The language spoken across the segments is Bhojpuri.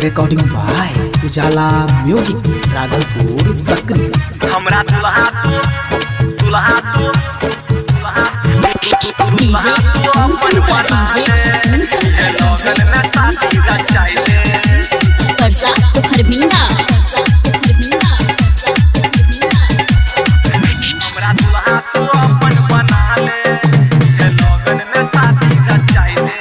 रिकॉर्डिंग बाय उजाला म्यूजिक राघोपुर सकरी। हमरा दुल्हा तो डीजे हम संकर डीजे लगन में शादी का चाहिए करसा खरबिंदा हमरा दुल्हा तो अपन बना ले लगन में शादी का चाहिए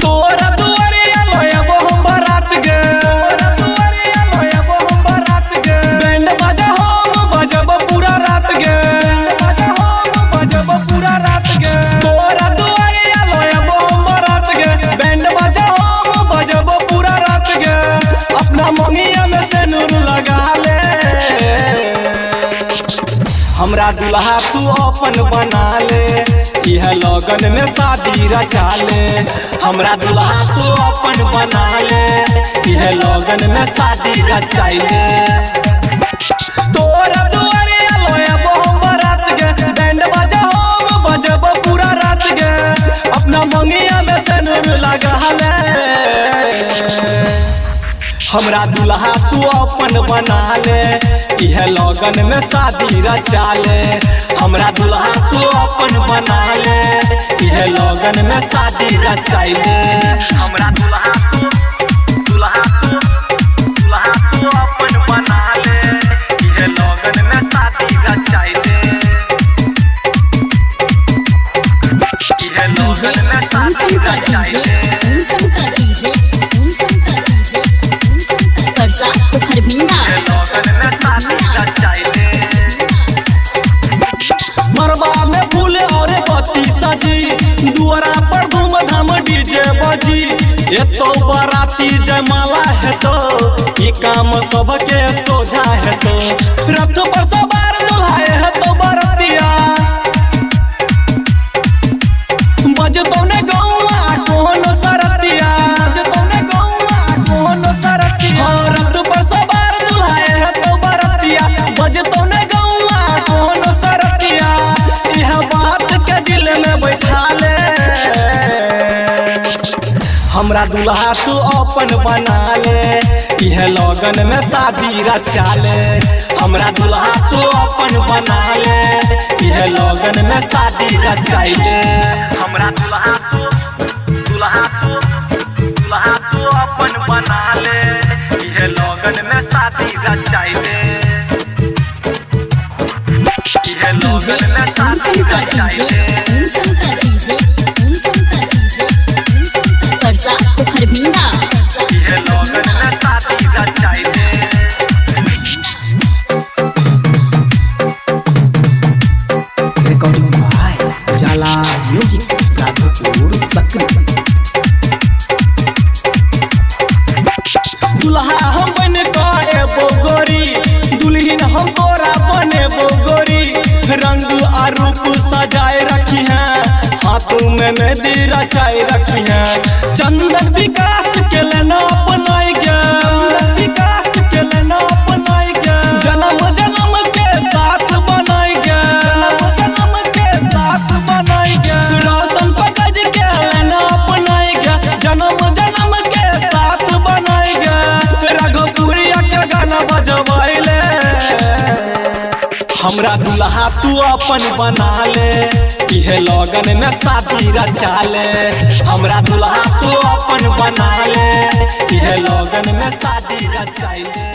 तोरा दुआरिया लोयबो हम बारात गे तोरा दुआरिया लोयबो हम बारात गे बैंड बाजा हम बजब पूरा रात गे बैंड बाजा हम बजब पूरा रात गे तोरा दुआरिया लोयबो हम बारात गे बैंड बाजा हम बजब पूरा रात गे अपना मंगिया में से नूर लगा ले हमरा दुल्हा तू अपन बना ले यह लगन में शादी रचा ले हमरा दुल्हा तू अपन बना ले यह लगन में शादी रचाइले तोरा दुआरिया लोयबो हम बारात गे बैंड बाजा हम बजब पूरा रात गे अपना मंगिया में से नूर लगा ले हमरा दुल्हा तू अपन बना ले यह लगन में शादी रचा ले हमरा दुल्हा तू अपन बना ले यह लगन में शादी रचाइले हमरा दुल्हा तू अपन बना ले यह लगन में शादी रचाइले यह लगन में हम शादी संकर रचाइले डीजे करसा खरबिंदा मरबा में फूल और बत्ती सजी दुआरा पर धूमधाम डीजे बजी एतो बाराती जयमाला है तो ये काम सबके सोझा है तो रथ पर सवार दुल्हाए है तो बारातिया बजतो ने गौआ कोन सरतिया बजतो ने गौआ कोन सरतिया रथ पर सवार दुल्हाए है तो बारातिया बजतो ने गौआ कोन सरतिया यह बात के दिल में बैठा ले हमरा दुल्हा तू अपन बना ले यह लगन में शादी रचा ले हमरा दुल्हा तू अपन बना ले यह लगन में शादी रचाइले हमरा दुल्हा तू अपन बना ले यह लगन में शादी रचाइले यह लगन में हम शादी संकर रचाइले करसा खरबिंदा यह लगन में शादी रचाइले रिकॉर्डिंग बाय उजाला म्यूजिक राघोपुर सकरी। दुल्हा हम बन के गोरी दुल्हन हम तोरा बने गोरी रंग आ रूप सजाए रखी है हाथों में मेहंदी रचाए रखी है चंदन विकास के लेना अपनाई गया विकास के लेना अपनाई गया जन्म जन्म के साथ बनाई गया जन्म के साथ बनाई गया रोशन पकड़ के लेना अपनाई गया जन्म जन्म के साथ बनाई गया राघोपुरिया के गाना बजवाइले हमरा दुल्हा तू अपन बना ले यह लगन में शादी रचा ले हमरा दुल्हा तू अपन बना ले यह लगन में शादी रचाइले।